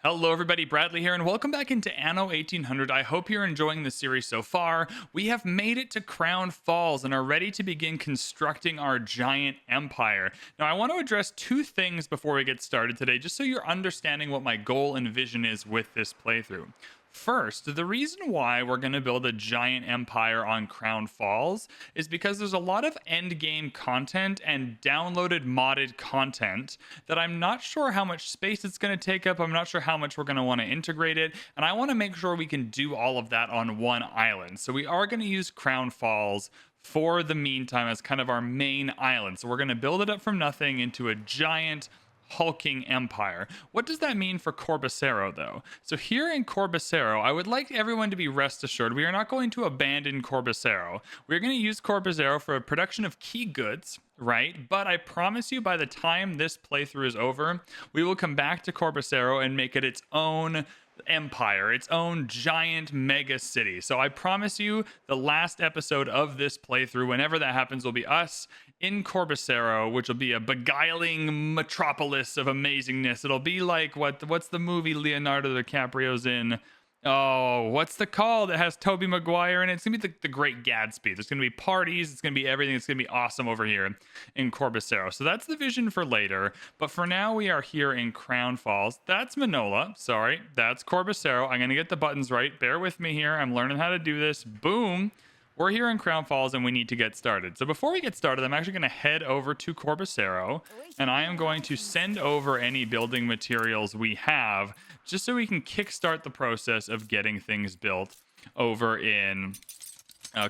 Hello, everybody. Bradley here, and welcome back into Anno 1800. I hope you're enjoying the series so far. We have made it to Crown Falls and are ready to begin constructing our giant empire. Now, I want to address two things before we get started today, just so you're understanding what my goal and vision is with this playthrough. First, the reason why we're going to build a giant empire on Crown Falls is because there's a lot of end game content and downloaded modded content that I'm not sure how much space it's going to take up. I'm not sure how much we're going to want to integrate it. And I want to make sure we can do all of that on one island. So we are going to use Crown Falls for the meantime as kind of our main island. So we're going to build it up from nothing into a giant hulking empire. What does that mean for Corbacero, though? So here in Corbacero, I would like everyone to be rest assured we are not going to abandon Corbacero. We're going to use Corbacero for a production of key goods, right? But I promise you, by the time this playthrough is over, we will come back to Corbacero and make it its own empire, its own giant mega city. So I promise you, the last episode of this playthrough, whenever that happens, will be us in Corbacero, which will be a beguiling metropolis of amazingness. It'll be like what's the movie Leonardo DiCaprio's in? Oh, what's the call that has Toby Maguire in it? It's gonna be the Great Gatsby. There's gonna be parties. It's gonna be everything. It's gonna be awesome over here in Corbacero. So that's the vision for later. But for now, we are here in Crown Falls. That's Manola. Sorry, that's Corbacero. I'm gonna get the buttons right. Bear with me here. I'm learning how to do this. Boom. We're here in Crown Falls and we need to get started. So before we get started, I'm actually going to head over to Corbacero and I am going to send over any building materials we have just so we can kickstart the process of getting things built over in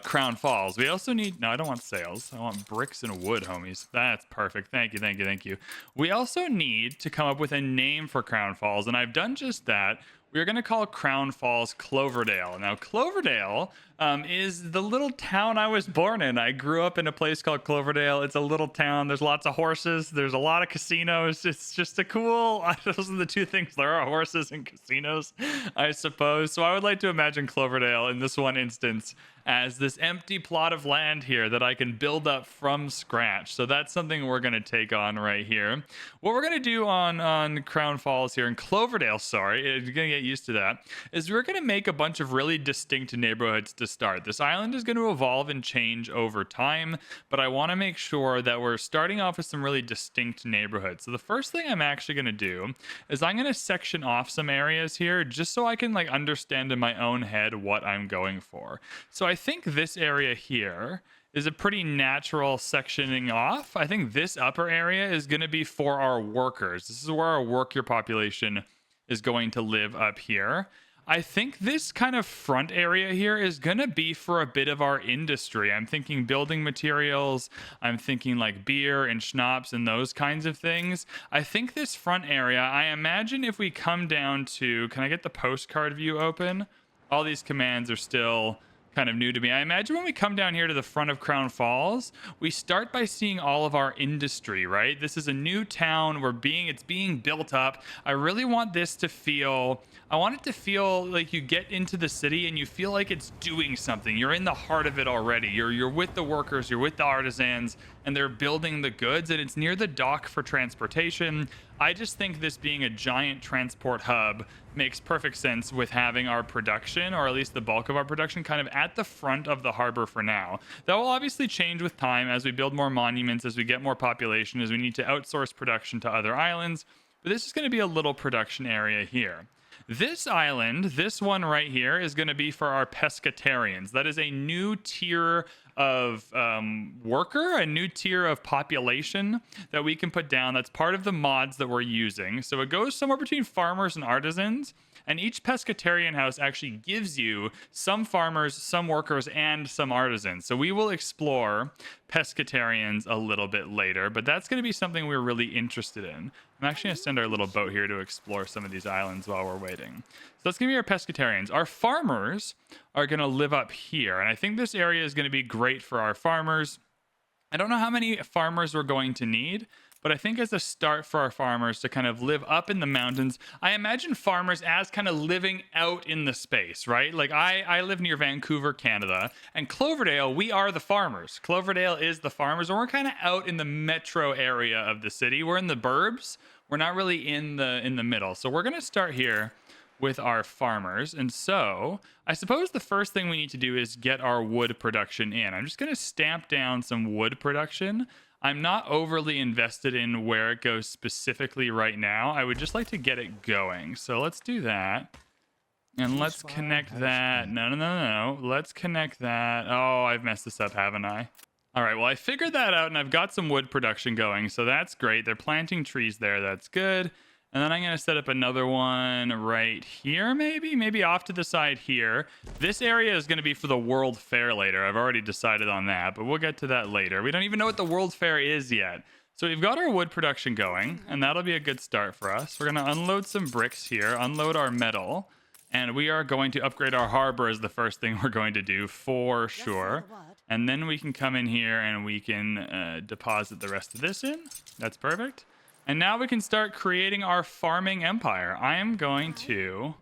Crown Falls. We also need, no, I don't want sails. I want bricks and wood, homies. That's perfect. Thank you, thank you, thank you. We also need to come up with a name for Crown Falls, and I've done just that. We're going to call Crown Falls Cloverdale. Now, Cloverdale is the little town I was born in. I grew up in a place called Cloverdale. It's a little town. There's lots of horses. There's a lot of casinos. It's just a cool, those are the two things. There are horses and casinos, I suppose. So I would like to imagine Cloverdale in this one instance as this empty plot of land here that I can build up from scratch. So that's something we're going to take on right here. What we're going to do on Crown Falls here in Cloverdale, sorry, you're going to get used to that, is we're going to make a bunch of really distinct neighborhoods to start. This island is going to evolve and change over time, but I want to make sure that we're starting off with some really distinct neighborhoods. So the first thing I'm actually going to do is I'm going to section off some areas here just so I can like understand in my own head what I'm going for. So I think this area here is a pretty natural sectioning off. I think this upper area is going to be for our workers. This is where our worker population is going to live up here. I think this kind of front area here is going to be for a bit of our industry. I'm thinking building materials. I'm thinking like beer and schnapps and those kinds of things. I think this front area, I imagine if we come down to, can I get the postcard view open? All these commands are still kind of new to me. I imagine when we come down here to the front of Crown Falls, we start by seeing all of our industry, right? This is a new town. It's being built up. I really want this to feel, I want it to feel like you get into the city and you feel like it's doing something. You're in the heart of it already. You're with the workers, you're with the artisans, and they're building the goods, and it's near the dock for transportation. I just think this being a giant transport hub makes perfect sense with having our production, or at least the bulk of our production, kind of at the front of the harbor for now. That will obviously change with time as we build more monuments, as we get more population, as we need to outsource production to other islands. But this is going to be a little production area here. This island, this one right here, is going to be for our pescatarians. That is a new tier of worker, a new tier of population that we can put down. That's part of the mods that we're using. So it goes somewhere between farmers and artisans. And each pescatarian house actually gives you some farmers, some workers, and some artisans. So we will explore pescatarians a little bit later, but that's going to be something we're really interested in. I'm actually going to send our little boat here to explore some of these islands while we're waiting. So that's going to be our pescatarians. Our farmers are going to live up here, and I think this area is going to be great for our farmers. I don't know how many farmers we're going to need, but I think as a start for our farmers to kind of live up in the mountains, I imagine farmers as kind of living out in the space, right? Like I live near Vancouver, Canada, and Cloverdale, we are the farmers. Cloverdale is the farmers, and we're kind of out in the metro area of the city. We're in the burbs. we're not really in the middle. So we're going to start here with our farmers. And so I suppose the first thing we need to do is get our wood production in. I'm just going to stamp down some wood production. I'm not overly invested in where it goes specifically right now. I would just like to get it going. So let's do that. And let's connect that. No. Let's connect that. Oh, I've messed this up, haven't I? All right, well, I figured that out, and I've got some wood production going, so that's great. They're planting trees there. That's good. And then I'm going to set up another one right here, maybe off to the side here. This area is going to be for the World Fair later. I've already decided on that, but we'll get to that later. We don't even know what the World Fair is yet. So we've got our wood production going, and that'll be a good start for us. We're going to unload some bricks here, unload our metal. And we are going to upgrade our harbor as the first thing we're going to do for sure. And then we can come in here and we can deposit the rest of this in. That's perfect. And now we can start creating our farming empire. I am going to...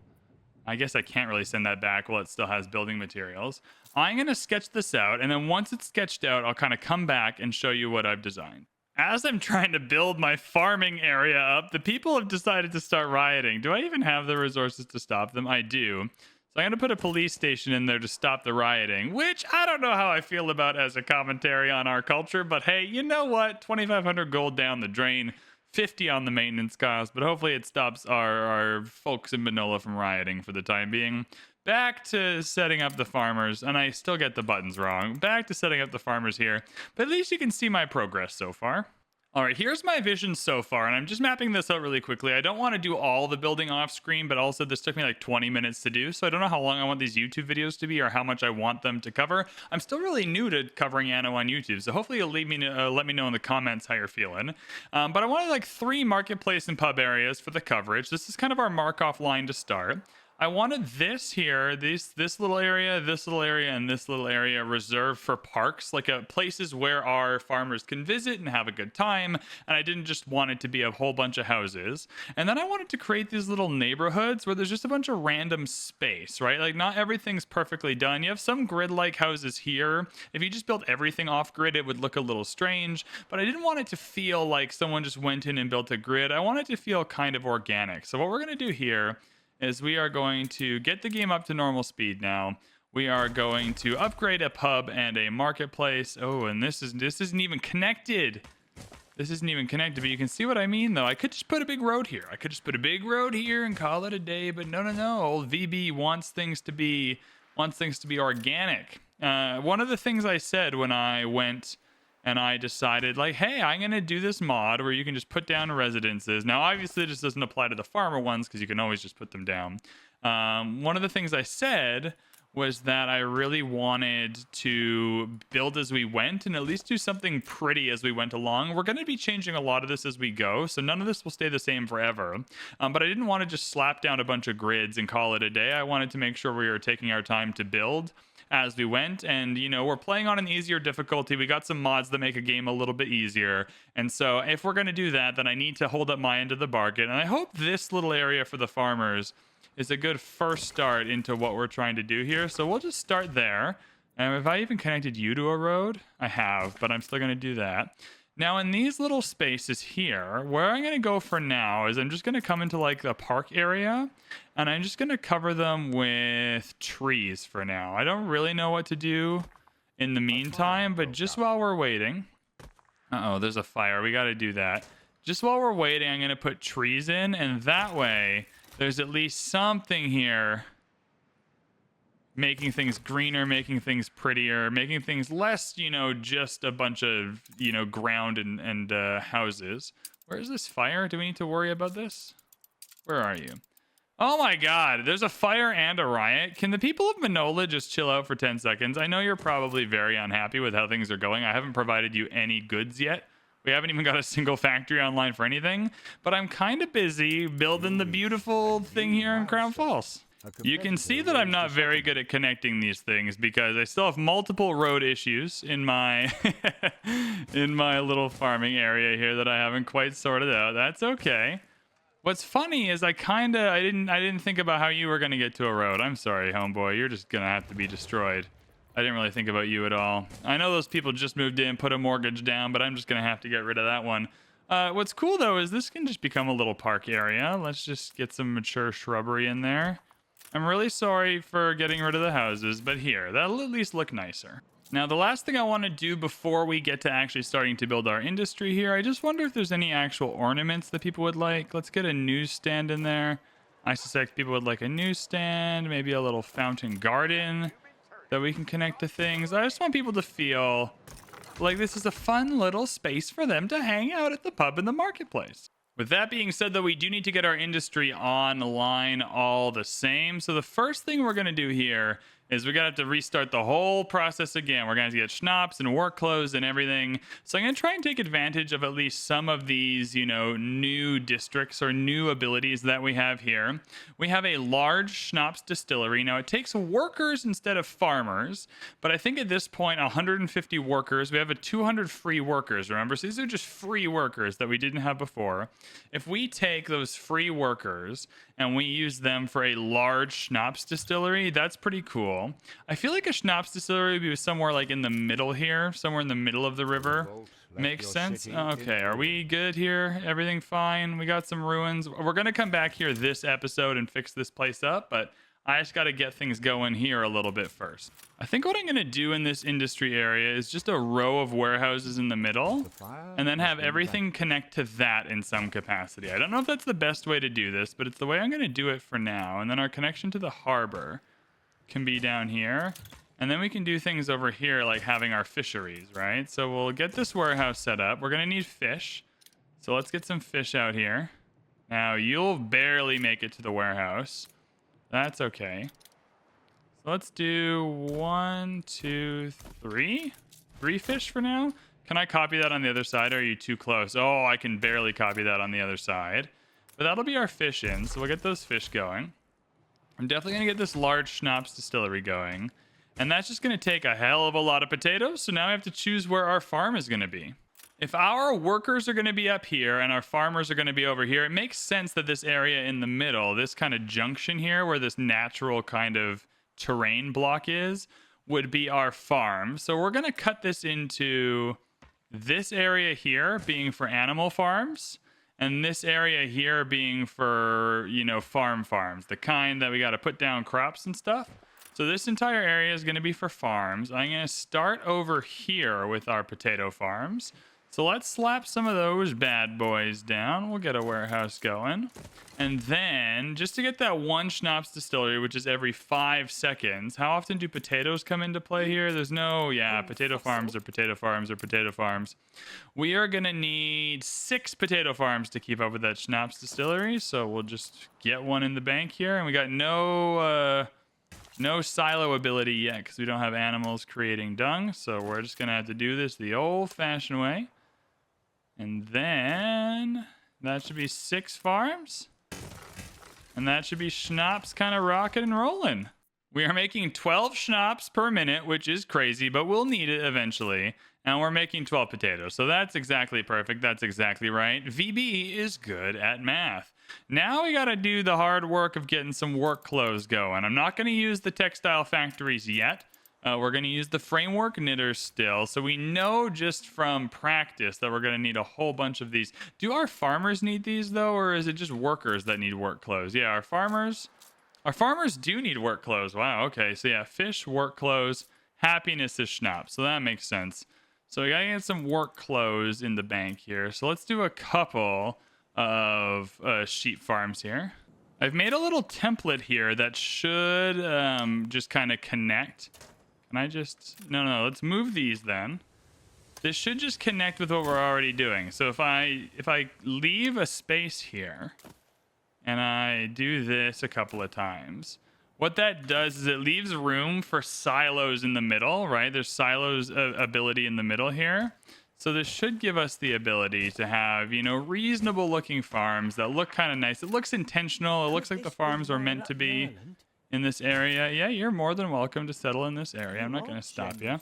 I guess I can't really send that back while it still has building materials. I'm going to sketch this out. And then once it's sketched out, I'll kind of come back and show you what I've designed. As I'm trying to build my farming area up, the people have decided to start rioting. Do I even have the resources to stop them? I do. So I'm going to put a police station in there to stop the rioting, which I don't know how I feel about as a commentary on our culture. But hey, you know what? 2,500 gold down the drain, 50 on the maintenance cost. But hopefully it stops our folks in Manola from rioting for the time being. Back to setting up the farmers, and I still get the buttons wrong. Back to setting up the farmers here, but at least you can see my progress so far. All right, here's my vision so far, and I'm just mapping this out really quickly. I don't want to do all the building off screen, but also this took me like 20 minutes to do, so I don't know how long I want these YouTube videos to be or how much I want them to cover. I'm still really new to covering Anno on YouTube, so hopefully you'll let me know in the comments how you're feeling. But I wanted like 3 marketplace and pub areas for the coverage. This is kind of our mark-off line to start. I wanted this here, this little area, and this little area reserved for parks, like places where our farmers can visit and have a good time. And I didn't just want it to be a whole bunch of houses. And then I wanted to create these little neighborhoods where there's just a bunch of random space, right? Like not everything's perfectly done. You have some grid-like houses here. If you just built everything off grid, it would look a little strange. But I didn't want it to feel like someone just went in and built a grid. I want it to feel kind of organic. So what we're going to do here is we are going to get the game up to normal speed now. We are going to upgrade a pub and a marketplace. Oh, and this isn't even connected. This isn't even connected, but you can see what I mean, though. I could just put a big road here. I could just put a big road here and call it a day, but no. Old VB wants things to be organic. One of the things I said when I went and I decided, like, hey, I'm going to do this mod where you can just put down residences. Now, obviously, this doesn't apply to the farmer ones because you can always just put them down. One of the things I said was that I really wanted to build as we went and at least do something pretty as we went along. We're going to be changing a lot of this as we go, so none of this will stay the same forever. But I didn't want to just slap down a bunch of grids and call it a day. I wanted to make sure we were taking our time to build as we went, and you know, we're playing on an easier difficulty. We got some mods that make a game a little bit easier, and so if we're going to do that, then I need to hold up my end of the bargain. And I hope this little area for the farmers is a good first start into what we're trying to do here. So we'll just start there. And have I even connected you to a road? I have, but I'm still going to do that. Now in these little spaces here, where I'm going to go for now is I'm just going to come into like the park area, and I'm just going to cover them with trees for now. I don't really know what to do in the meantime, but just while we're waiting. Uh-oh, there's a fire. We got to do that. Just while we're waiting, I'm going to put trees in, and that way there's at least something here making things greener, making things prettier, making things less, you know, just a bunch of, you know, ground and houses. Where's this fire? Do we need to worry about this? Where are you? Oh my god, there's a fire and a riot. Can the people of Manola just chill out for 10 seconds? I know you're probably very unhappy with how things are going. I haven't provided you any goods yet. We haven't even got a single factory online for anything, but I'm kind of busy building the beautiful thing here in Crown Falls. You can see that I'm not very good at connecting these things because I still have multiple road issues in my in my little farming area here that I haven't quite sorted out. That's okay. What's funny is I didn't think about how you were going to get to a road. I'm sorry, homeboy. You're just going to have to be destroyed. I didn't really think about you at all. I know those people just moved in, put a mortgage down, but I'm just going to have to get rid of that one. What's cool though is this can just become a little park area. Let's just get some mature shrubbery in there. I'm really sorry for getting rid of the houses, but here, that'll at least look nicer. Now, the last thing I want to do before we get to actually starting to build our industry here, I just wonder if there's any actual ornaments that people would like. Let's get a newsstand in there. I suspect people would like a newsstand, maybe a little fountain garden that we can connect to things. I just want people to feel like this is a fun little space for them to hang out at the pub in the marketplace. With that being said, though, we do need to get our industry online all the same. So the first thing we're going to do here is we're going to have to restart the whole process again. We're going to have to get schnapps and work clothes and everything. So I'm going to try and take advantage of at least some of these, new districts or new abilities that we have here. We have a large schnapps distillery. Now, it takes workers instead of farmers, but I think at this point, 150 workers. We have a 200 free workers, remember? So these are just free workers that we didn't have before. If we take those free workers and we use them for a large schnapps distillery, that's pretty cool. I feel like a schnapps distillery would be somewhere like in the middle here, somewhere in the middle of the river. Makes sense. Okay, are we good here? Everything fine? We got some ruins. We're going to come back here this episode and fix this place up, but I just got to get things going here a little bit first. I think what I'm going to do in this industry area is just a row of warehouses in the middle and then have everything connect to that in some capacity. I don't know if that's the best way to do this, but it's the way I'm going to do it for now. And then our connection to the harbor can be down here. And then we can do things over here like having our fisheries, right? So we'll get this warehouse set up. We're going to need fish. So let's get some fish out here. Now, you'll barely make it to the warehouse. That's okay. So let's do 1, 2, 3. 3 fish for now. Can I copy that on the other side? Or are you too close? Oh, I can barely copy that on the other side. But that'll be our fish in. So we'll get those fish going. I'm definitely going to get this large schnapps distillery going. And that's just going to take a hell of a lot of potatoes. So now we have to choose where our farm is going to be. If our workers are going to be up here and our farmers are going to be over here, it makes sense that this area in the middle, this kind of junction here where this natural kind of terrain block is, would be our farm. So we're going to cut this into this area here being for animal farms and this area here being for, farms, the kind that we got to put down crops and stuff. So this entire area is going to be for farms. I'm going to start over here with our potato farms. So let's slap some of those bad boys down. We'll get a warehouse going. And then, just to get that one schnapps distillery, which is every 5 seconds, how often do potatoes come into play here? There's no, potato farms or potato farms or potato farms. We are going to need 6 potato farms to keep up with that schnapps distillery. So we'll just get one in the bank here. And we got no silo ability yet because we don't have animals creating dung. So we're just going to have to do this the old-fashioned way. And then that should be 6 farms. And that should be schnapps kind of rocking and rolling. We are making 12 schnapps per minute, which is crazy, but we'll need it eventually. And we're making 12 potatoes. So that's exactly perfect. That's exactly right. VB is good at math. Now we got to do the hard work of getting some work clothes going. I'm not going to use the textile factories yet. We're going to use the framework knitters still. So we know just from practice that we're going to need a whole bunch of these. Do our farmers need these though? Or is it just workers that need work clothes? Yeah, our farmers do need work clothes. Wow. Okay. So yeah, fish, work clothes, happiness is schnapps. So that makes sense. So we got to get some work clothes in the bank here. So let's do a couple of sheep farms here. I've made a little template here that should just kind of connect. Can I just... No, let's move these then. This should just connect with what we're already doing. So if I leave a space here and I do this a couple of times, what that does is it leaves room for silos in the middle, right? There's silos ability in the middle here. So this should give us the ability to have, reasonable looking farms that look kind of nice. It looks intentional. It looks like the farms are meant to be in this area. Yeah, you're more than welcome to settle in this area. I'm not going to stop you.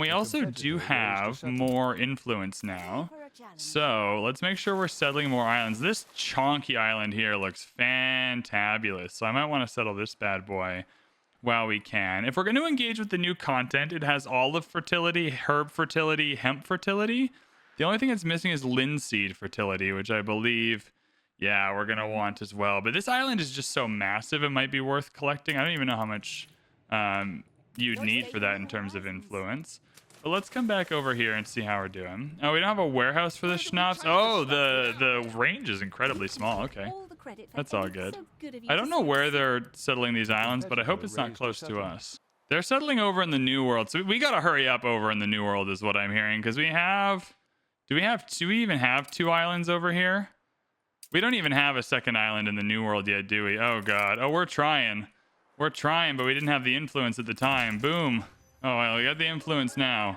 We also do have more influence now. So let's make sure we're settling more islands. This chonky island here looks fantabulous. So I might want to settle this bad boy while we can. If we're going to engage with the new content, it has olive fertility, herb fertility, hemp fertility. The only thing that's missing is linseed fertility, which I believe, yeah, we're going to want as well. But this island is just so massive, it might be worth collecting. I don't even know how much you'd need for that in terms of influence. But let's come back over here and see how we're doing. Oh, we don't have a warehouse for the schnapps. Oh, the range is incredibly small. Okay, that's all good. I don't know where they're settling these islands, but I hope it's not close to us. They're settling over in the New World, so we got to hurry up over in the New World is what I'm hearing, because we have... Do we even have 2 islands over here? We don't even have a second island in the New World yet, do we? Oh, God. Oh, we're trying. We're trying, but we didn't have the influence at the time. Boom. Oh, well, we got the influence now.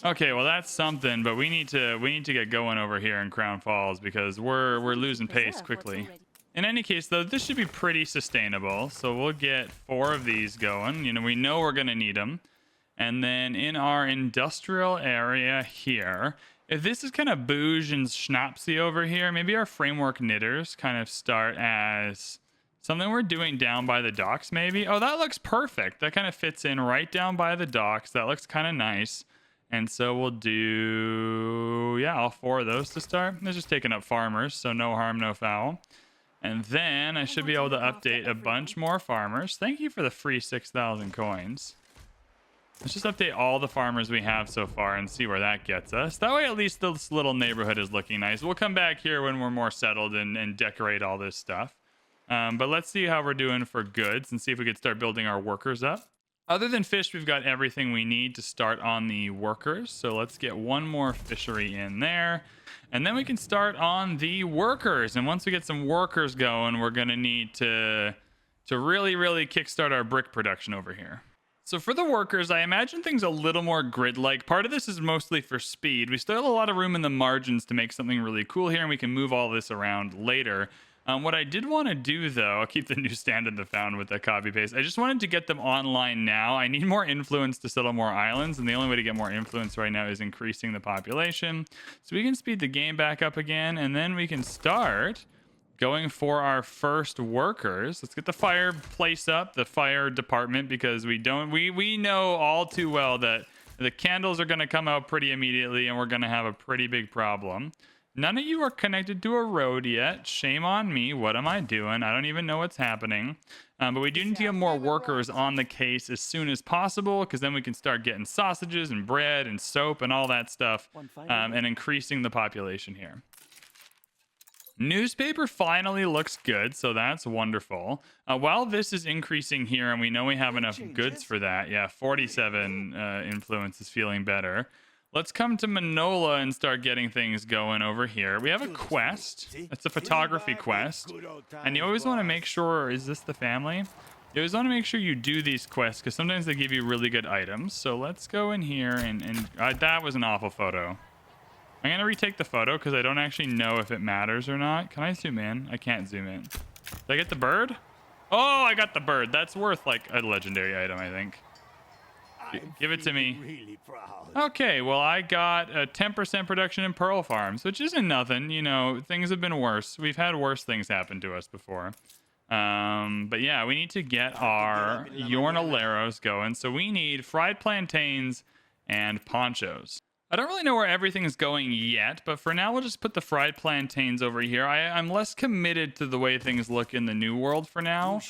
Okay, well, that's something, but we need to get going over here in Crown Falls because we're losing pace quickly. In any case, though, this should be pretty sustainable. So we'll get 4 of these going. You know, we know we're going to need them. And then in our industrial area here... If this is kind of bouge and schnapsy over here, maybe our framework knitters kind of start as something we're doing down by the docks, maybe. Oh, that looks perfect. That kind of fits in right down by the docks. That looks kind of nice. And so we'll do, yeah, all 4 of those to start. It's just taking up farmers, so no harm, no foul. And then I should be able to update a bunch more farmers. Thank you for the free 6,000 coins. Let's just update all the farmers we have so far and see where that gets us. That way, at least this little neighborhood is looking nice. We'll come back here when we're more settled and decorate all this stuff. But let's see how we're doing for goods and see if we could start building our workers up. Other than fish, we've got everything we need to start on the workers. So let's get one more fishery in there. And then we can start on the workers. And once we get some workers going, we're going to need to really, really kickstart our brick production over here. So for the workers, I imagine things a little more grid-like. Part of this is mostly for speed. We still have a lot of room in the margins to make something really cool here, and we can move all this around later. What I did want to do, though, I'll keep the new stand in the found with the copy-paste. I just wanted to get them online now. I need more influence to settle more islands, and the only way to get more influence right now is increasing the population. So we can speed the game back up again, and then we can start... going for our first workers. Let's get the fireplace up, the fire department, because we know all too well that the candles are going to come out pretty immediately and we're going to have a pretty big problem. None of you are connected to a road yet. Shame on me. What am I doing? I don't even know what's happening. But we do need to get more workers on the case as soon as possible, because then we can start getting sausages and bread and soap and all that stuff, and increasing the population here. Newspaper finally looks good, so that's wonderful. While this is increasing here, and we know we have enough goods for that, yeah, 47 influence is feeling better. Let's come to Manola and start getting things going over here. We have a quest. It's a photography quest. And you always want to make sure, is this the family? You always want to make sure you do these quests, because sometimes they give you really good items. So let's go in here, and that was an awful photo. I'm going to retake the photo because I don't actually know if it matters or not. Can I zoom in? I can't zoom in. Did I get the bird? Oh, I got the bird. That's worth like a legendary item, I think. Give it to me. Really proud. Okay, well, I got a 10% production in pearl farms, which isn't nothing. You know, things have been worse. We've had worse things happen to us before. But yeah, we need to get our Yornaleros going. So we need fried plantains and ponchos. I don't really know where everything is going yet, but for now we'll just put the fried plantains over here. I'm less committed to the way things look in the New World for now,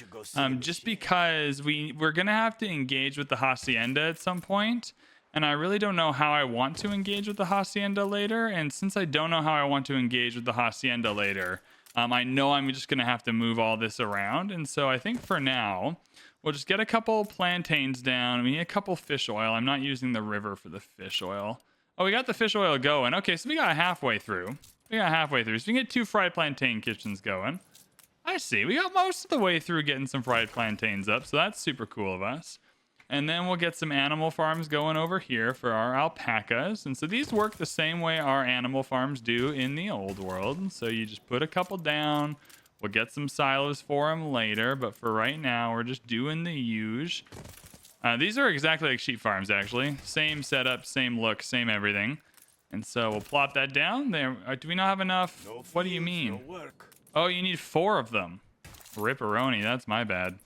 just because we're going to have to engage with the Hacienda at some point, and I really don't know how I want to engage with the Hacienda later, and since I don't know how I want to engage with the Hacienda later, I know I'm just going to have to move all this around, and so I think for now... we'll just get a couple plantains down. We need a couple fish oil. I'm not using the river for the fish oil. Oh, we got the fish oil going. Okay, so we got halfway through. So we can get 2 fried plantain kitchens going. I see. We got most of the way through getting some fried plantains up, so that's super cool of us. And then we'll get some animal farms going over here for our alpacas. And so these work the same way our animal farms do in the old world. So you just put a couple down. We'll get some silos for them later, but for right now, we're just doing the usual. These are exactly like sheep farms, actually. Same setup, same look, same everything. And so we'll plop that down there. Do we not have enough? What do you mean? Oh, you need 4 of them. Ripperoni, that's my bad.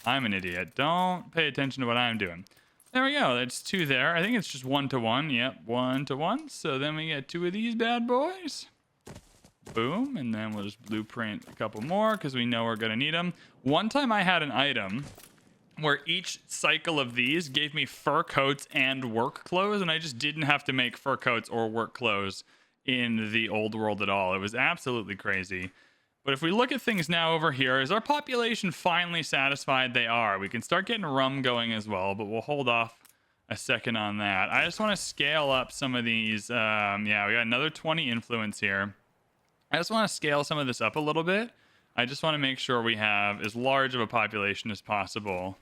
I'm an idiot. Don't pay attention to what I'm doing. There we go. That's 2 there. I think it's just 1 to 1. Yep, 1 to 1. So then we get 2 of these bad boys. Boom. And then we'll just blueprint a couple more because we know we're going to need them. One time I had an item where each cycle of these gave me fur coats and work clothes, and I just didn't have to make fur coats or work clothes in the old world at all. It was absolutely crazy. But if we look at things now over here, is our population finally satisfied? They are. We can start getting rum going as well, but we'll hold off a second on that. I just want to scale up some of these. Yeah, we got another 20 influence here. I just want to scale some of this up a little bit. I just want to make sure we have as large of a population as possible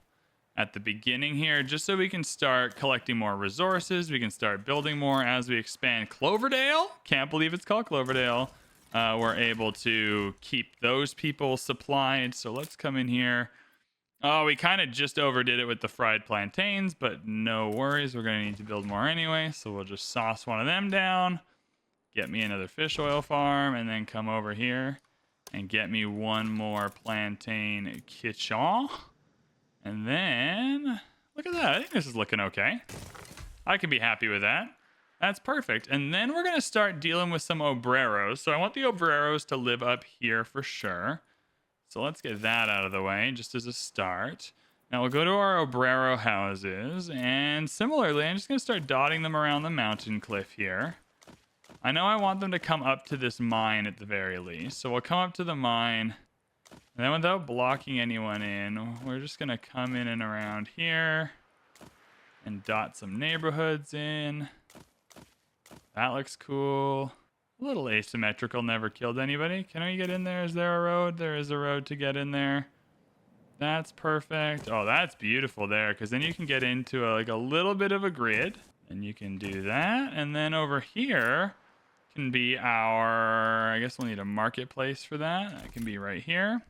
at the beginning here, just so we can start collecting more resources. We can start building more as we expand. Cloverdale? Can't believe it's called Cloverdale. We're able to keep those people supplied. So let's come in here. Oh, we kind of just overdid it with the fried plantains, but no worries. We're going to need to build more anyway. So we'll just sauce one of them down. Get me another fish oil farm, and then come over here and get me one more plantain kitchen. And then, look at that. I think this is looking okay. I can be happy with that. That's perfect. And then we're going to start dealing with some obreros. So I want the obreros to live up here for sure. So let's get that out of the way just as a start. Now we'll go to our obrero houses. And similarly, I'm just going to start dotting them around the mountain cliff here. I know I want them to come up to this mine at the very least. So we'll come up to the mine. And then without blocking anyone in, we're just going to come in and around here. And dot some neighborhoods in. That looks cool. A little asymmetrical, never killed anybody. Can we get in there? Is there a road? There is a road to get in there. That's perfect. Oh, that's beautiful there, because then you can get into like a little bit of a grid. And you can do that. And then over here can be our, I guess we'll need a marketplace for that. That can be right here.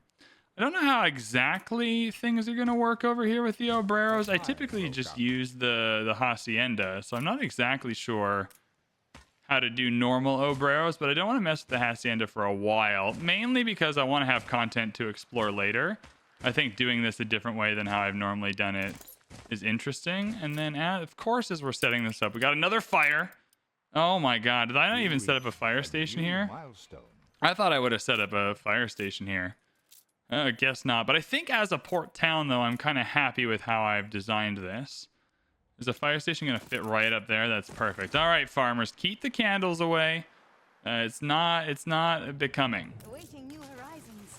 I don't know how exactly things are going to work over here with the obreros. I typically just use the hacienda, so I'm not exactly sure how to do normal obreros, but I don't want to mess with the hacienda for a while, mainly because I want to have content to explore later. I think doing this a different way than how I've normally done it is interesting. And then, of course, as we're setting this up, we got another fire. Oh my god, did I not even set up a fire station here? I thought I would have set up a fire station here. Guess not. But I think as a port town, though, I'm kind of happy with how I've designed this. Is a fire station going to fit right up there? That's perfect. All right, farmers, keep the candles away. It's not becoming.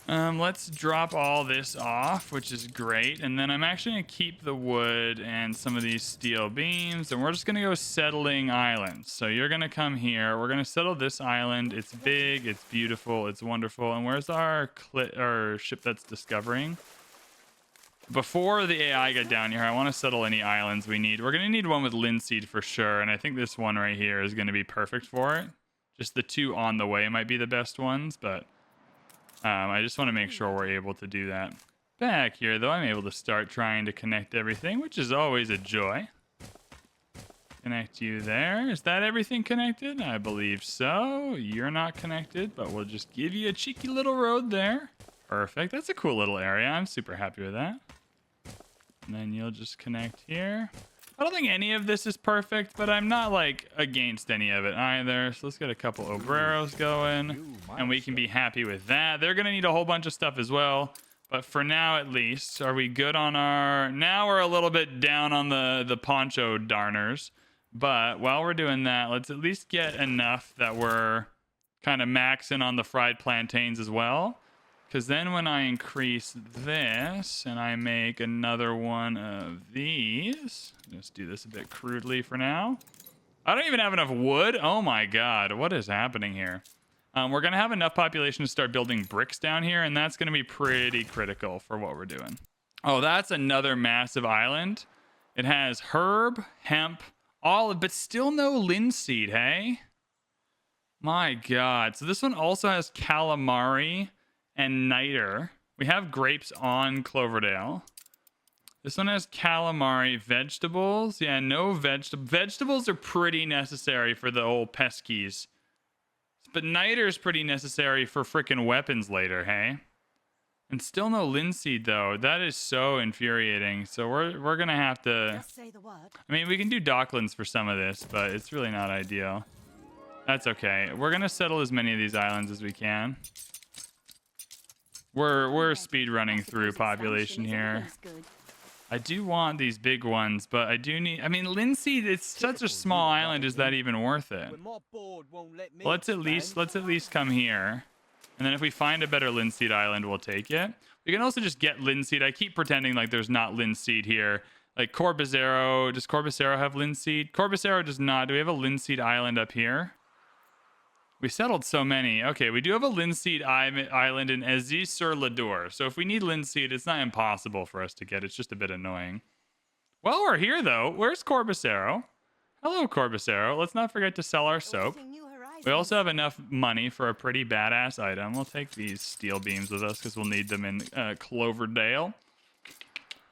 Let's drop all this off, which is great. And then I'm actually going to keep the wood and some of these steel beams. And we're just going to go settling islands. So you're going to come here. We're going to settle this island. It's big. It's beautiful. It's wonderful. And where's our ship that's discovering? Before the AI get down here, I want to settle any islands we need. We're going to need one with linseed for sure. And I think this one right here is going to be perfect for it. Just the 2 on the way might be the best ones, but I just want to make sure we're able to do that. Back here, though, I'm able to start trying to connect everything, which is always a joy. Connect you there. Is that everything connected? I believe so. You're not connected, but we'll just give you a cheeky little road there. Perfect. That's a cool little area. I'm super happy with that. And then you'll just connect here. I don't think any of this is perfect, but I'm not like against any of it either. So let's get a couple obreros going, and we can be happy with that. They're going to need a whole bunch of stuff as well. But for now, at least, are we good on our... Now we're a little bit down on the poncho darners. But while we're doing that, let's at least get enough that we're kind of maxing on the fried plantains as well. Because then when I increase this and I make another one of these, let's do this a bit crudely for now. I don't even have enough wood. Oh my god, what is happening here? We're going to have enough population to start building bricks down here, and that's going to be pretty critical for what we're doing. Oh, that's another massive island. It has herb, hemp, olive, but still no linseed, hey? My god. So this one also has calamari and niter. We have grapes on Cloverdale. This one has calamari, vegetables. Yeah, no vegetables are pretty necessary for the old peskies. But niter is pretty necessary for freaking weapons later, hey? And still no linseed though. That is so infuriating. So we're gonna have to. Just say the word. I mean, we can do docklands for some of this, but it's really not ideal. That's okay. We're gonna settle as many of these islands as we can. We're speed running through population here. I do want these big ones, but I do need. I mean, linseed. It's such a small island. Is that even worth it? Let's at least come here. And then if we find a better linseed island, we'll take it. We can also just get linseed. I keep pretending like there's not linseed here. Like Corbizero. Does Corbizero have linseed? Corbizero does not. Do we have a linseed island up here? We settled so many. Okay, we do have a linseed island in Aziz-sur-Ladour. So if we need linseed, it's not impossible for us to get. It's just a bit annoying. Well, we're here, though. Where's Corbizero? Hello, Corbizero. Let's not forget to sell our soap. We also have enough money for a pretty badass item. We'll take these steel beams with us because we'll need them in Cloverdale.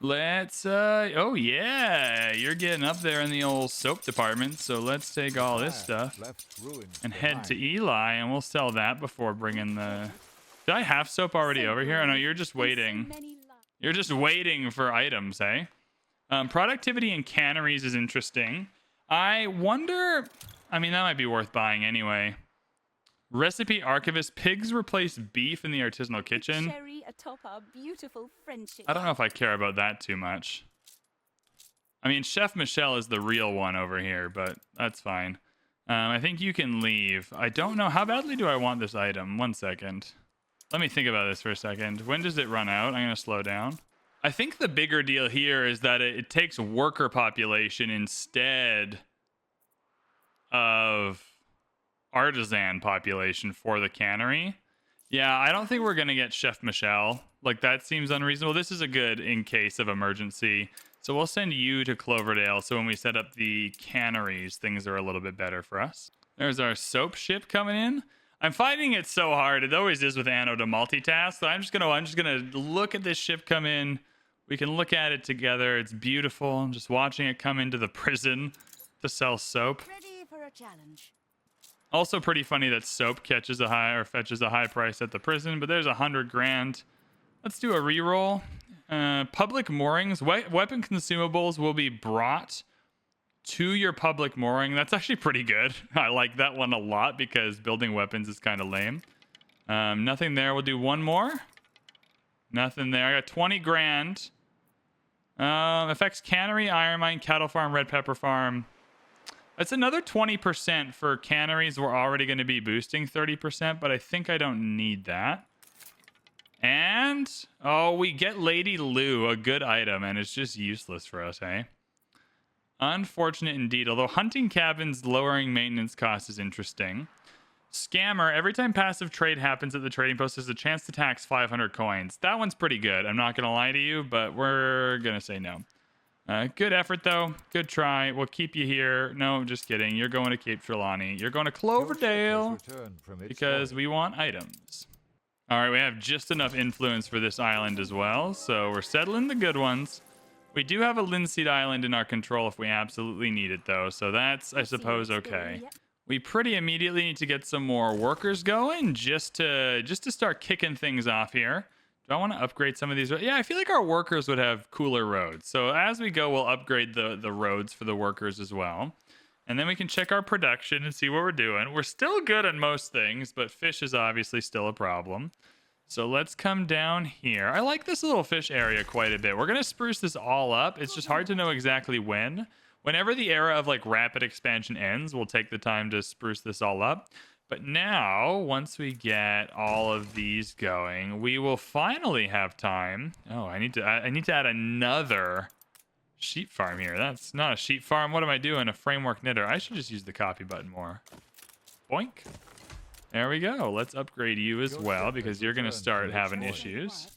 Let's, oh yeah, you're getting up there in the old soap department. So let's take all this stuff and head to Eli and we'll sell that before bringing the... Did I have soap already over here? Oh no, you're just waiting. You're just waiting for items, eh? Productivity in canneries is interesting. I wonder... I mean, that might be worth buying anyway. Recipe archivist: pigs replace beef in the artisanal kitchen. Cherry atop our beautiful friendship. I don't know if I care about that too much. I mean, Chef Michelle is the real one over here, but that's fine. I think you can leave. I don't know. How badly do I want this item? 1 second. Let me think about this for a second. When does it run out? I'm going to slow down. I think the bigger deal here is that it takes worker population instead of artisan population for the cannery. Yeah, I don't think we're gonna get Chef Michelle. Like, that seems unreasonable. This is a good in case of emergency. So we'll send you to Cloverdale so when we set up the canneries, things are a little bit better for us. There's our soap ship coming in. I'm finding it so hard. It always is with Anno to multitask. So I'm just gonna look at this ship come in. We can look at it together. It's beautiful. I'm just watching it come into the prison to sell soap. Ready for a challenge. Also pretty funny that soap fetches a high price at the prison, but there's 100 grand. Let's do a reroll. Public moorings. Weapon consumables will be brought to your public mooring. That's actually pretty good. I like that one a lot because building weapons is kind of lame. Nothing there. We'll do one more. Nothing there. I got 20 grand. Affects cannery, iron mine, cattle farm, red pepper farm. That's another 20% for canneries. We're already going to be boosting 30%, but I think I don't need that. And, oh, we get Lady Lou, a good item, and it's just useless for us, hey? Unfortunate indeed, although hunting cabins lowering maintenance costs is interesting. Scammer, every time passive trade happens at the trading post, there's a chance to tax 500 coins. That one's pretty good. I'm not going to lie to you, but we're going to say no. Good effort, though. Good try. We'll keep you here. No, just kidding. You're going to Cape Trelawney. You're going to Cloverdale because we want items. All right, we have just enough influence for this island as well, so we're settling the good ones. We do have a linseed island in our control if we absolutely need it, though, so that's, I suppose, okay. We pretty immediately need to get some more workers going just to start kicking things off here. Do I want to upgrade some of these? Yeah, I feel like our workers would have cooler roads. So as we go, we'll upgrade the roads for the workers as well. And then we can check our production and see what we're doing. We're still good on most things, but fish is obviously still a problem. So let's come down here. I like this little fish area quite a bit. We're going to spruce this all up. It's just hard to know exactly when. Whenever the era of like rapid expansion ends, we'll take the time to spruce this all up. But now, once we get all of these going, we will finally have time. Oh, I need to add another sheep farm here. That's not a sheep farm. What am I doing? A framework knitter. I should just use the copy button more. Boink. There we go. Let's upgrade you as well because you're going to start having issues.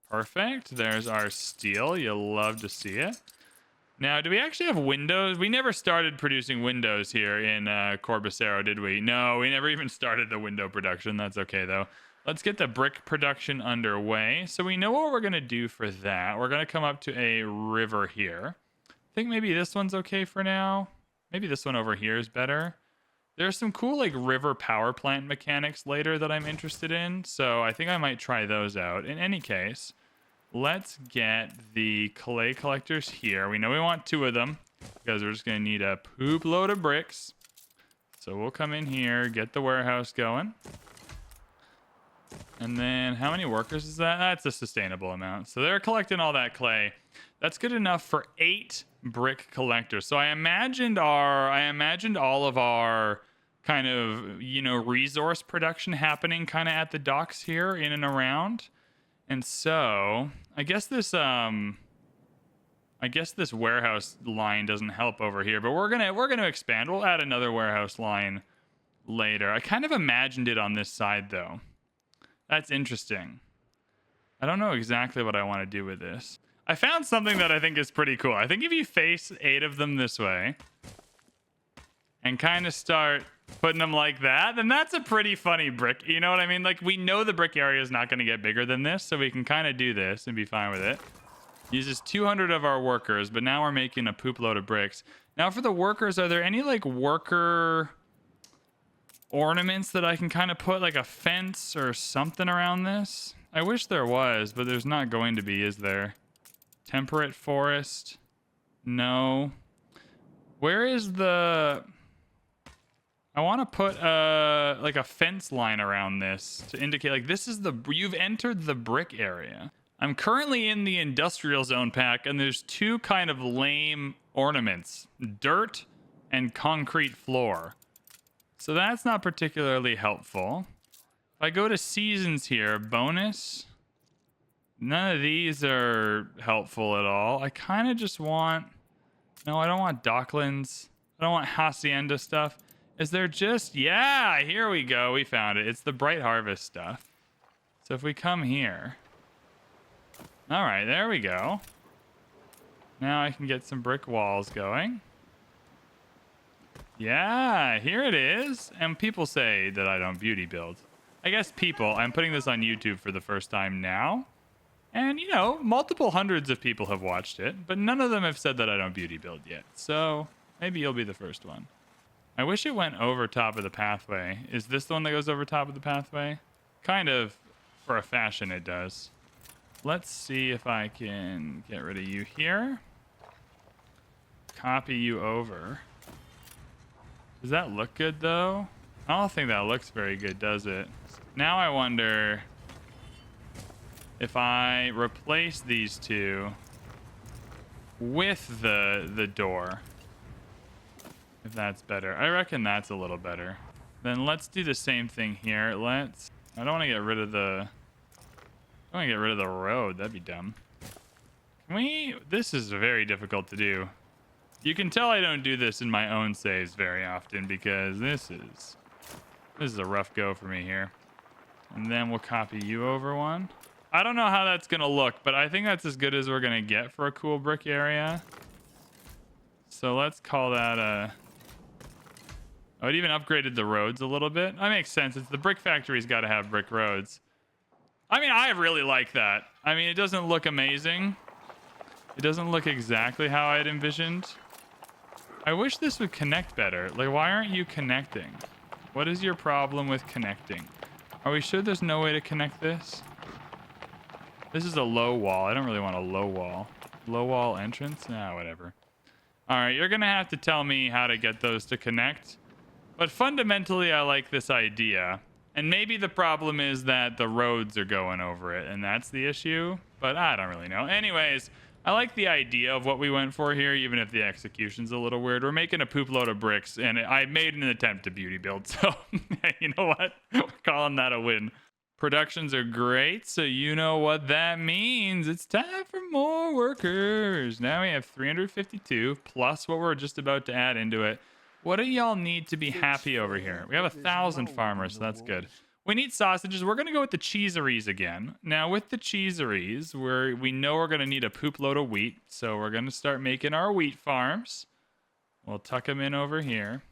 Perfect. There's our steel. You'll love to see it. Now, do we actually have windows? We never started producing windows here in Corbizero, did we? No, we never even started the window production. That's okay, though. Let's get the brick production underway. So we know what we're going to do for that. We're going to come up to a river here. I think maybe this one's okay for now. Maybe this one over here is better. There's some cool like river power plant mechanics later that I'm interested in, so I think I might try those out. In any case, let's get the clay collectors here. We know we want 2 of them because we're just going to need a poop load of bricks. So we'll come in here, get the warehouse going. And then how many workers is that? That's a sustainable amount. So they're collecting all that clay. That's good enough for 8 brick collectors. So I imagined all of our kind of, you know, resource production happening kind of at the docks here in and around. And so I guess this warehouse line doesn't help over here, but we're gonna expand. We'll add another warehouse line later. I kind of imagined it on this side though. That's interesting. I don't know exactly what I want to do with this. I found something that I think is pretty cool. I think if you face 8 of them this way and kind of start putting them like that, then that's a pretty funny brick. You know what I mean? Like, we know the brick area is not going to get bigger than this, so we can kind of do this and be fine with it. Uses 200 of our workers, but now we're making a poop load of bricks. Now for the workers, are there any like worker ornaments that I can kind of put, like a fence or something around this? I wish there was, but there's not going to be, is there? Temperate forest? No. Where is the... I want to put like a fence line around this to indicate like this is the... You've entered the brick area. I'm currently in the industrial zone pack, and there's 2 kind of lame ornaments. Dirt and concrete floor. So that's not particularly helpful. If I go to seasons here, bonus. None of these are helpful at all. I kind of just want... No, I don't want docklands. I don't want hacienda stuff. Is there just... Yeah, here we go. We found it. It's the bright harvest stuff. So if we come here... All right, there we go. Now I can get some brick walls going. Yeah, here it is. And people say that I don't beauty build. I guess people, I'm putting this on YouTube for the first time now. And, you know, multiple hundreds of people have watched it, but none of them have said that I don't beauty build yet. So maybe you'll be the first one. I wish it went over top of the pathway. Is this the one that goes over top of the pathway? Kind of, for a fashion, it does. Let's see if I can get rid of you here. Copy you over. Does that look good, though? I don't think that looks very good, does it? Now I wonder if I replace these 2 with the door. If that's better. I reckon that's a little better. Then let's do the same thing here. I don't want to get rid of the... I want to get rid of the road. That'd be dumb. Can we... This is very difficult to do. You can tell I don't do this in my own saves very often because this is a rough go for me here. And then we'll copy you over one. I don't know how that's going to look, but I think that's as good as we're going to get for a cool brick area. So let's call that a... Oh, it even upgraded the roads a little bit. That makes sense. It's the brick factory's got to have brick roads. I mean, I really like that. I mean, it doesn't look amazing. It doesn't look exactly how I'd envisioned. I wish this would connect better. Like, why aren't you connecting? What is your problem with connecting? Are we sure there's no way to connect this? This is a low wall. I don't really want a low wall. Low wall entrance? Nah, whatever. All right, you're going to have to tell me how to get those to connect. But fundamentally, I like this idea. And maybe the problem is that the roads are going over it, and that's the issue. But I don't really know. Anyways, I like the idea of what we went for here, even if the execution's a little weird. We're making a poop load of bricks, and I made an attempt to beauty build. So, you know what? We're calling that a win. Productions are great, so you know what that means. It's time for more workers. Now we have 352, plus what we're just about to add into it. What do y'all need to be happy over here? We have 1,000 farmers, so that's good. We need sausages. We're going to go with the cheeseries again. Now, with the cheeseries, we know we're going to need a poop load of wheat, so we're going to start making our wheat farms. We'll tuck them in over here.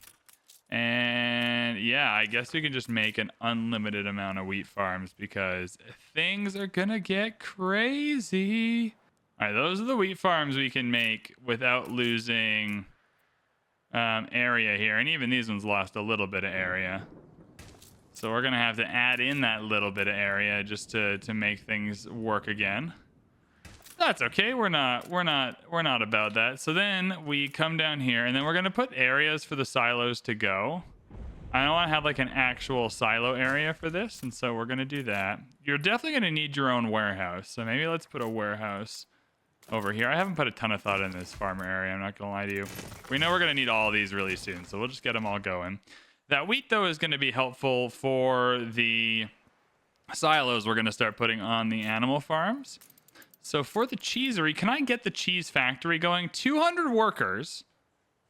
And yeah, I guess we can just make an unlimited amount of wheat farms because things are going to get crazy. All right, those are the wheat farms we can make without losing area here. And even these ones lost a little bit of area. So we're going to have to add in that little bit of area just to make things work again. That's okay. We're not about that. So then we come down here and then we're going to put areas for the silos to go. I don't want to have like an actual silo area for this, and so we're going to do that. You're definitely going to need your own warehouse, so maybe let's put a warehouse over here. I haven't put a ton of thought in this farmer area, I'm not going to lie to you. We know we're going to need all of these really soon, so we'll just get them all going. That wheat, though, is going to be helpful for the silos we're going to start putting on the animal farms. So for the cheesery, can I get the cheese factory going? 200 workers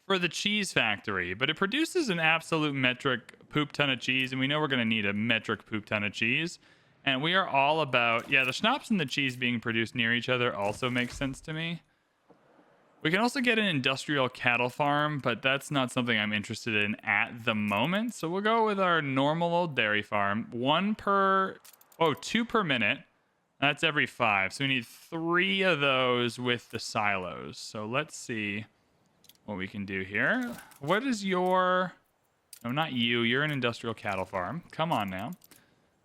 for the cheese factory, but it produces an absolute metric poop ton of cheese, and we know we're going to need a metric poop ton of cheese. And we are all about, yeah, the schnapps and the cheese being produced near each other also makes sense to me. We can also get an industrial cattle farm, but that's not something I'm interested in at the moment. So we'll go with our normal old dairy farm. 2 per minute. That's every 5. So we need 3 of those with the silos. So let's see what we can do here. What is your... No, not you. You're an industrial cattle farm. Come on now.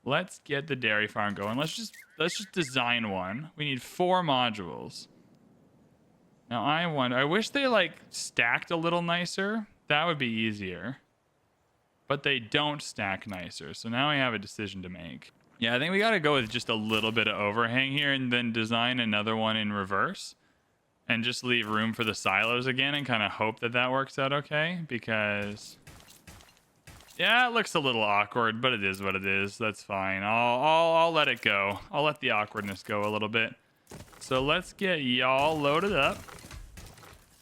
Let's get the dairy farm going. Let's just design one. We need 4 modules. Now I wish they like stacked a little nicer. That would be easier. But they don't stack nicer. So now we have a decision to make. Yeah, I think we got to go with just a little bit of overhang here and then design another one in reverse. And just leave room for the silos again and kind of hope that that works out okay. Because, yeah, it looks a little awkward, but it is what it is. That's fine. I'll let it go. I'll let the awkwardness go a little bit. So let's get y'all loaded up.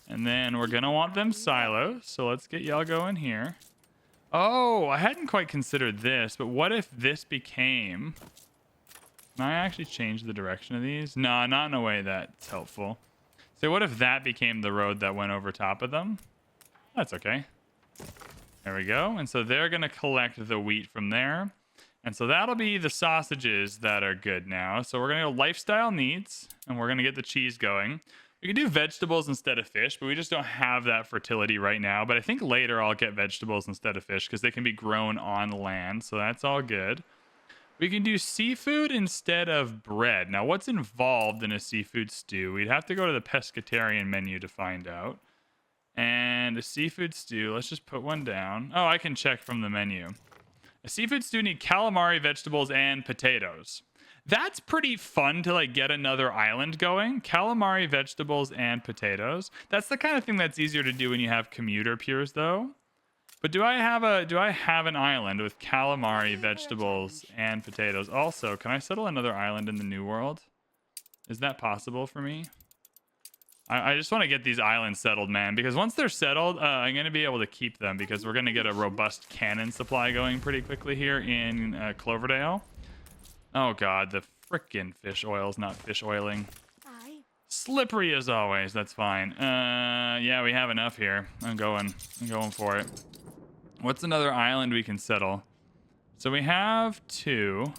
And then we're going to want them silos. So let's get y'all going here. Oh, I hadn't quite considered this, but what if this became... Can I actually change the direction of these? No, not in a way that's helpful. So what if that became the road that went over top of them? That's okay. There we go. And so they're going to collect the wheat from there. And so that'll be the sausages that are good now. So we're going to go lifestyle needs, and we're going to get the cheese going. We can do vegetables instead of fish, but we just don't have that fertility right now. But I think later I'll get vegetables instead of fish because they can be grown on land. So that's all good. We can do seafood instead of bread. Now, what's involved in a seafood stew? We'd have to go to the pescatarian menu to find out. And a seafood stew, let's just put one down. Oh, I can check from the menu. A seafood stew need calamari, vegetables, and potatoes. That's pretty fun to like get another island going. Calamari, vegetables, and potatoes. That's the kind of thing that's easier to do when you have commuter pures, though. But do I have an island with calamari, vegetables, and potatoes? Also, can I settle another island in the New World? Is that possible for me? I just want to get these islands settled, man, because once they're settled, I'm going to be able to keep them because we're going to get a robust cannon supply going pretty quickly here in Cloverdale. Oh, God, the frickin' fish oil's not fish oiling. Slippery as always. That's fine. Yeah, we have enough here. I'm going for it. What's another island we can settle? So we have 2.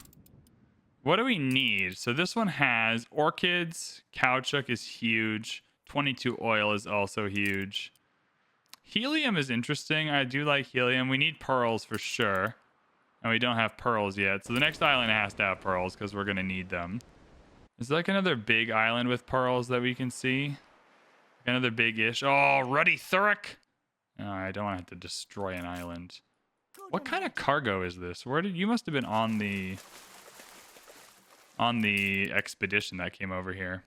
What do we need? So this one has orchids. Caoutchouc is huge. 22 oil is also huge. Helium is interesting. I do like helium. We need pearls for sure. And we don't have pearls yet. So the next island has to have pearls because we're going to need them. Is there like another big island with pearls that we can see? Another big-ish. Oh, Ruddy Thurrock. Oh, I don't want to have to destroy an island. What kind of cargo is this? You must have been on the expedition that came over here.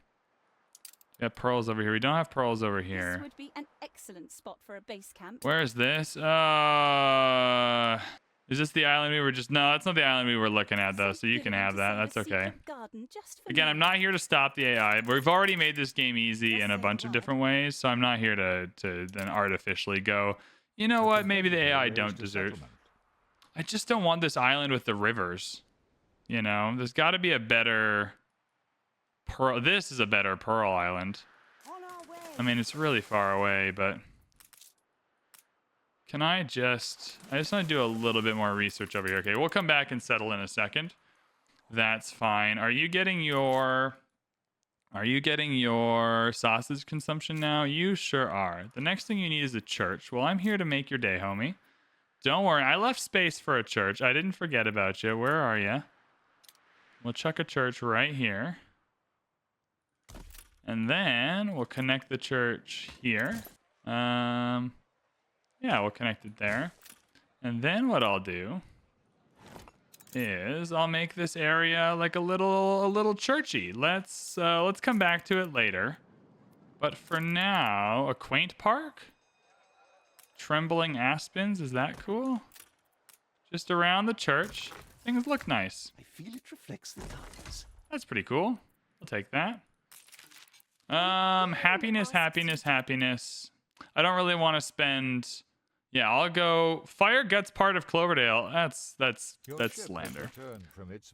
We have pearls over here. We don't have pearls over here. This would be an excellent spot for a base camp. Where is this? Is this the island we were just... No, that's not the island we were looking at, though, so you can have that. That's okay. Again, I'm not here to stop the AI. We've already made this game easy in a bunch of different ways, so I'm not here to then artificially go, you know what, maybe the AI don't deserve... I just don't want this island with the rivers. You know, there's got to be a better... Pearl. This is a better Pearl Island. I mean, it's really far away, but... Can I just want to do a little bit more research over here. Okay, we'll come back and settle in a second. That's fine. Are you getting your Are you getting your sausage consumption now? You sure are. The next thing you need is a church. Well, I'm here to make your day, homie. Don't worry. I left space for a church. I didn't forget about you. Where are you? We'll chuck a church right here. And then we'll connect the church here. Yeah, we'll connect it there. And then what I'll do is I'll make this area like a little churchy. Let's come back to it later. But for now, a quaint park? Trembling aspens, is that cool? Just around the church. Things look nice. I feel it reflects the times. That's pretty cool. I'll take that. Happiness. I don't really want to spend. Yeah, I'll go. Fire Guts part of Cloverdale. That's slander.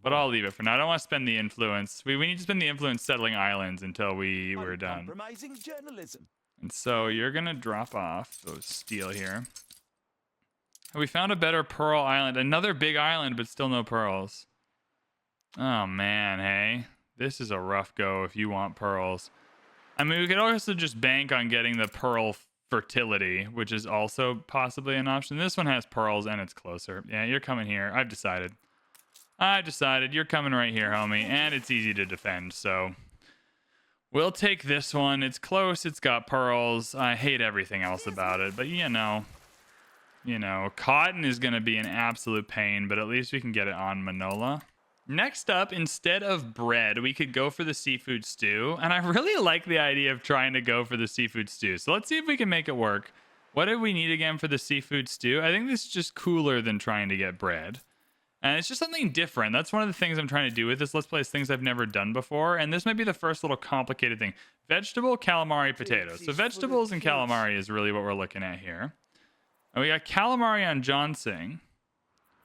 But I'll leave it for now. I don't want to spend the influence. We need to spend the influence settling islands until we're done. Compromising journalism. And so you're gonna drop off those steel here. We found a better pearl island. Another big island, but still no pearls. Oh man, hey. This is a rough go if you want pearls. I mean, we could also just bank on getting the pearl fertility, which is also possibly an option. This one has pearls and it's closer. Yeah, you're coming here. I've decided. You're coming right here, homie. And it's easy to defend, so we'll take this one. It's close. It's got pearls. I hate everything else about it, but you know, cotton is going to be an absolute pain, but at least we can get it on Manola. Next up, instead of bread, we could go for the seafood stew. And I really like the idea of trying to go for the seafood stew. So let's see if we can make it work. What do we need again for the seafood stew? I think this is just cooler than trying to get bread. And it's just something different. That's one of the things I'm trying to do with this Let's Play, is things I've never done before. And this might be the first little complicated thing. Vegetable, calamari, potatoes. So vegetables and calamari is really what we're looking at here. And we got calamari on Johnsing.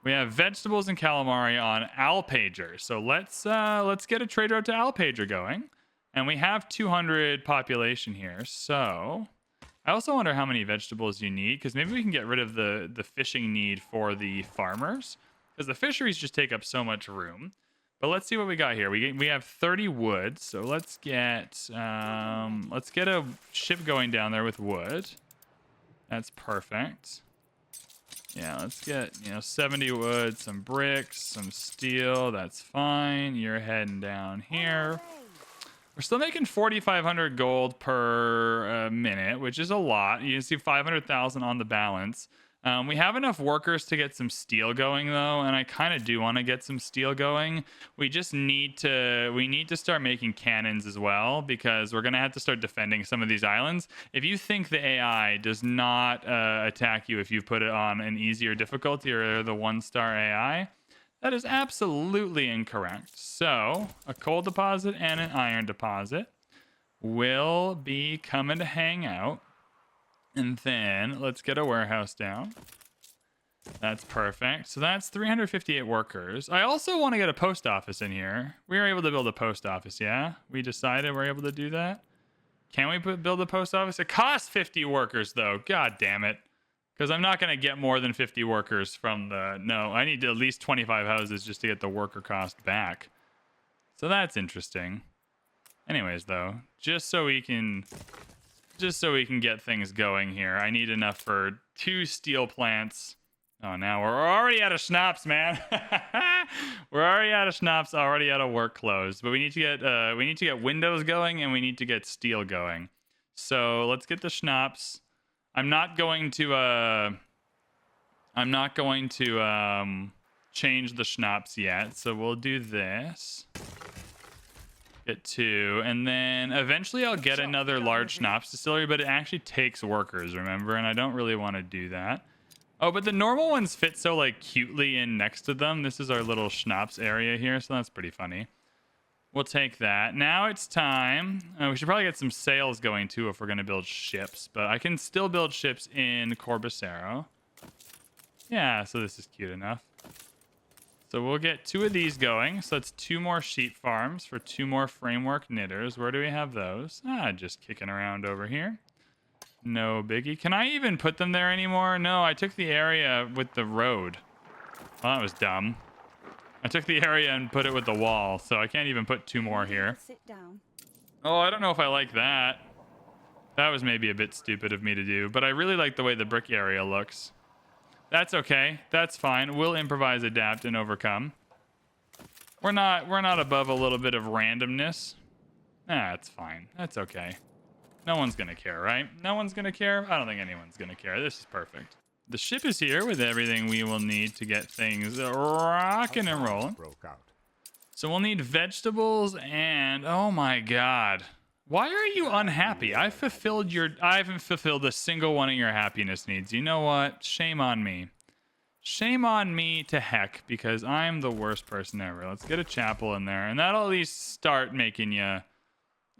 We have vegetables and calamari on Alpager. So let's get a trade route to Alpager going. And we have 200 population here. So I also wonder how many vegetables you need, because maybe we can get rid of the fishing need for the farmers, because the fisheries just take up so much room. But let's see what we got here. We have 30 wood. So let's get a ship going down there with wood. That's perfect. Yeah, let's get, 70 wood, some bricks, some steel. That's fine. You're heading down here. We're still making 4,500 gold per minute, which is a lot. You can see 500,000 on the balance. We have enough workers to get some steel going, though, and I kind of do want to get some steel going. We just need to start making cannons as well, because we're going to have to start defending some of these islands. If you think the AI does not attack you if you put it on an easier difficulty or the 1-star AI, that is absolutely incorrect. So a coal deposit and an iron deposit will be coming to hang out. And then let's get a warehouse down. That's perfect. So that's 358 workers. I also want to get a post office in here. We were able to build a post office, yeah? We decided we're able to do that. Can we build a post office? It costs 50 workers, though. God damn it. Because I'm not going to get more than 50 workers from the... No, I need at least 25 houses just to get the worker cost back. So that's interesting. Anyways, though, just so we can get things going here, I need enough for 2 steel plants. Oh, now we're already out of schnapps, man. We're already out of schnapps, already out of work clothes. But we need to get windows going, and we need to get steel going. So let's get the schnapps. I'm not going to change the schnapps yet. So we'll do this. Get 2, and then eventually I'll get another large schnapps distillery, but it actually takes workers, remember? And I don't really want to do that. Oh, but the normal ones fit so like cutely in next to them. This is our little schnapps area here, so that's pretty funny. We'll take that. Now it's time. We should probably get some sails going too if we're going to build ships, but I can still build ships in Corbacero. Yeah, so this is cute enough. So we'll get 2 of these going. So that's 2 more sheep farms for 2 more framework knitters. Where do we have those? Just kicking around over here. No biggie. Can I even put them there anymore? No, I took the area with the road. Well, that was dumb. I took the area and put it with the wall, so I can't even put 2 more here. Sit down. Oh, I don't know if I like that. That was maybe a bit stupid of me to do, but I really like the way the brick area looks. That's okay. That's fine. We'll improvise, adapt, and overcome. We're not above a little bit of randomness. It's fine. That's okay. No one's gonna care, right? No one's gonna care? I don't think anyone's gonna care. This is perfect. The ship is here with everything we will need to get things rocking and rolling. So we'll need vegetables and... Oh my god. Why are you unhappy? I haven't fulfilled a single one of your happiness needs. You know what? Shame on me. Shame on me to heck, because I'm the worst person ever. Let's get a chapel in there, and that'll at least start making you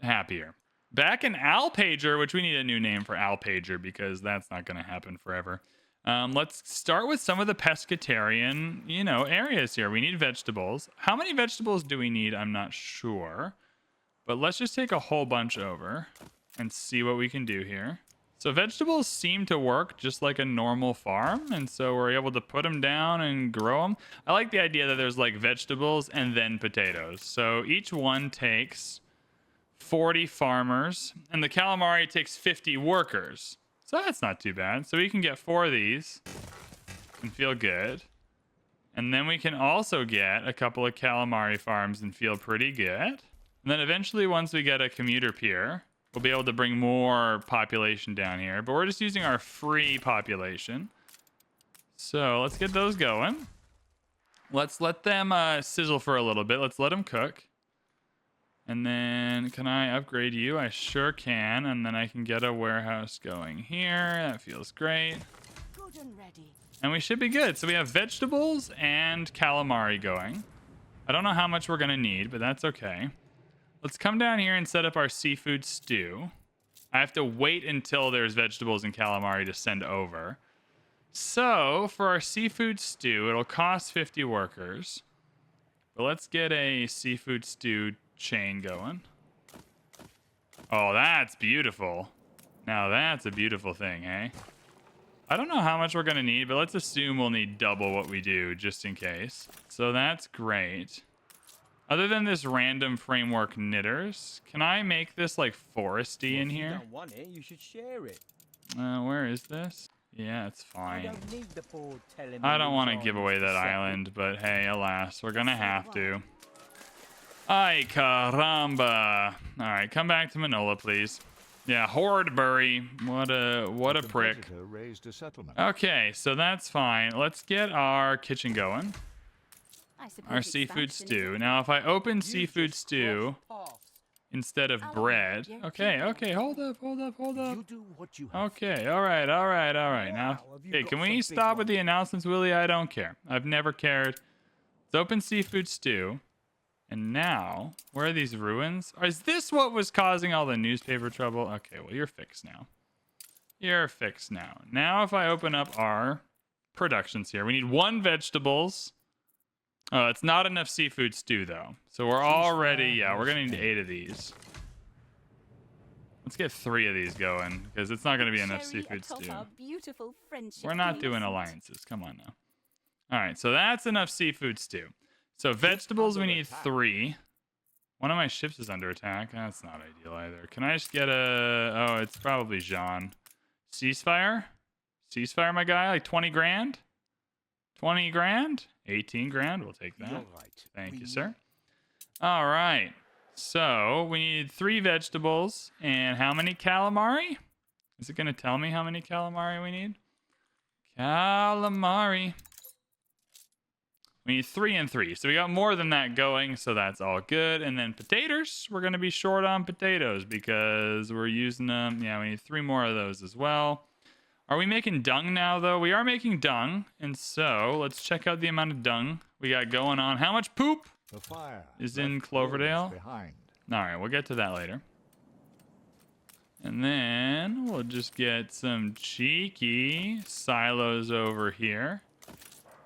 happier. Back in Alpager, which we need a new name for Alpager, because that's not going to happen forever. Let's start with some of the pescatarian, areas here. We need vegetables. How many vegetables do we need? I'm not sure. But let's just take a whole bunch over and see what we can do here. So vegetables seem to work just like a normal farm, and so we're able to put them down and grow them. I like the idea that there's like vegetables and then potatoes. So each one takes 40 farmers, and the calamari takes 50 workers. So that's not too bad. So we can get 4 of these and feel good. And then we can also get a couple of calamari farms and feel pretty good. And then eventually, once we get a commuter pier, we'll be able to bring more population down here. But we're just using our free population. So let's get those going. Let's let them sizzle for a little bit. Let's let them cook. And then, can I upgrade you? I sure can. And then I can get a warehouse going here. That feels great. Good and ready. And we should be good. So we have vegetables and calamari going. I don't know how much we're going to need, but that's okay. Let's come down here and set up our seafood stew. I have to wait until there's vegetables and calamari to send over. So for our seafood stew, it'll cost 50 workers. But let's get a seafood stew chain going. Oh, that's beautiful. Now that's a beautiful thing, eh? I don't know how much we're going to need, but let's assume we'll need double what we do just in case. So that's great. Other than this random framework knitters, can I make this like foresty in here? If you don't want it, you should share it. Where is this? Yeah, it's fine. don't need the board telling me I don't want to who's give on away that second. island, but hey, alas, we're gonna have to. Ay caramba! All right, come back to Manola, please. Yeah, Hordebury. What a prick. Raised a settlement. Okay, so that's fine. Let's get our kitchen going. I suppose Our seafood expansion stew. is- Now, if I open You seafood just stew cross paths. instead of Oh, bread. yeah, Okay, keep okay, hold up. You do what you have. Okay, all right. Now, Wow, have you okay, got can some we big stop with ones? the announcements, Willie? I don't care. I've never cared. Let's open seafood stew. And now, where are these ruins? Is this what was causing all the newspaper trouble? Okay, well, you're fixed now. You're fixed now. Now, if I open up our productions here, we need 1 vegetables. It's not enough seafood stew, though. So we're already, yeah, we're going to need 8 of these. Let's get 3 of these going, because it's not going to be enough cherry seafood atop stew. our beautiful friendship We're not doing blossomed. alliances. Come on now. All right, so that's enough seafood stew. So vegetables, we under need attack. 3. One of my ships is under attack. That's not ideal either. Can I just get a... Oh, it's probably Jean. Ceasefire? Ceasefire, my guy? Like 20 grand? 20 grand? 18 grand? We'll take that. You're right. Thank you, We- sir. All right. So we need 3 vegetables. And how many calamari? Is it going to tell me how many calamari we need? Calamari. We need 3 and 3. So we got more than that going. So that's all good. And then potatoes. We're going to be short on potatoes because we're using them. Yeah, we need 3 more of those as well. Are we making dung now, though? We are making dung. And so let's check out the amount of dung we got going on. How much poop? The fire Is in left Cloverdale? ruins behind. All right, we'll get to that later. And then we'll just get some cheeky silos over here.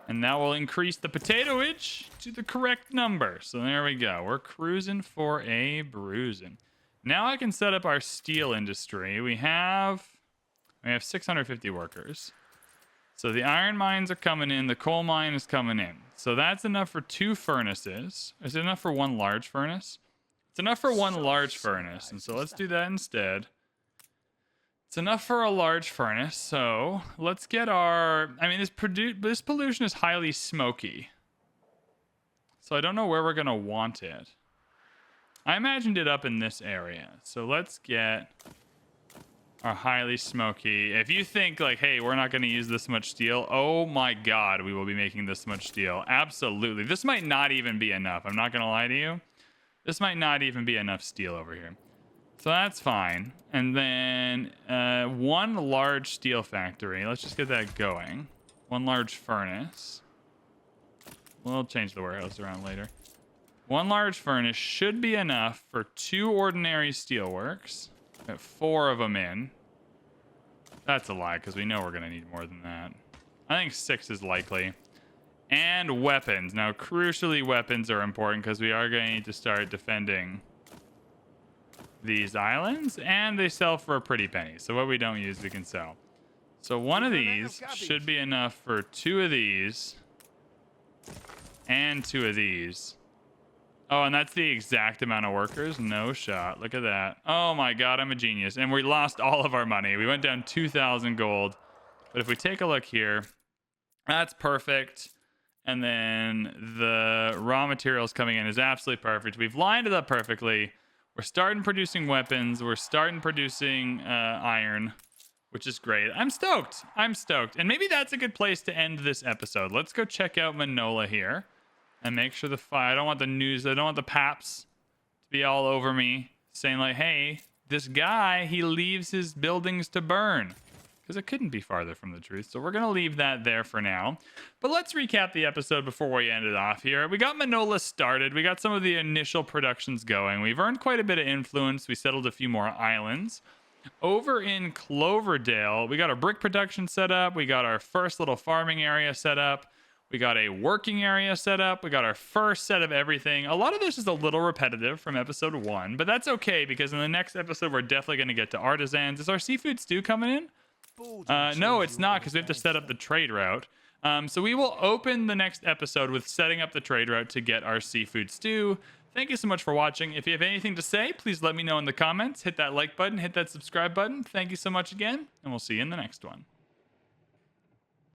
And that will increase the potatoage to the correct number. So there we go. We're cruising for a bruising. Now I can set up our steel industry. We have 650 workers. So the iron mines are coming in. The coal mine is coming in. So that's enough for 2 furnaces. Is it enough for 1 large furnace? It's enough for one large furnace, and so let's do that instead. It's enough for a large furnace, so let's get our... I mean, this pollution is highly smoky. So I don't know where we're going to want it. I imagined it up in this area. So let's get our highly smoky. If you think like, hey, we're not going to use this much steel. Oh my God, we will be making this much steel. Absolutely. This might not even be enough. I'm not going to lie to you. This might not even be enough steel over here. So that's fine. And then one large steel factory. Let's just get that going. One large furnace. We'll change the warehouse around later. One large furnace should be enough for 2 ordinary steelworks. Got 4 of them in. That's a lie, because we know we're going to need more than that. I think 6 is likely. And weapons. Now, crucially, weapons are important, because we are going to need to start defending these islands. And they sell for a pretty penny. So what we don't use, we can sell. So one of these should be enough for 2 of these. And 2 of these. Oh, and that's the exact amount of workers? No shot. Look at that. Oh my God, I'm a genius. And we lost all of our money. We went down 2,000 gold. But if we take a look here, that's perfect. And then the raw materials coming in is absolutely perfect. We've lined it up perfectly. We're starting producing weapons. We're starting producing iron, which is great. I'm stoked. I'm stoked. And maybe that's a good place to end this episode. Let's go check out Manola here. And make sure I don't want the news, I don't want the paps to be all over me saying like, hey, this guy, he leaves his buildings to burn. Because it couldn't be farther from the truth. So we're going to leave that there for now. But let's recap the episode before we end it off here. We got Manola started. We got some of the initial productions going. We've earned quite a bit of influence. We settled a few more islands. Over in Cloverdale, we got our brick production set up. We got our first little farming area set up. We got a working area set up. We got our first set of everything. A lot of this is a little repetitive from episode 1, but that's okay because in the next episode, we're definitely going to get to artisans. Is our seafood stew coming in? No, it's not because we have to set up the trade route. So we will open the next episode with setting up the trade route to get our seafood stew. Thank you so much for watching. If you have anything to say, please let me know in the comments. Hit that like button, hit that subscribe button. Thank you so much again, and we'll see you in the next one.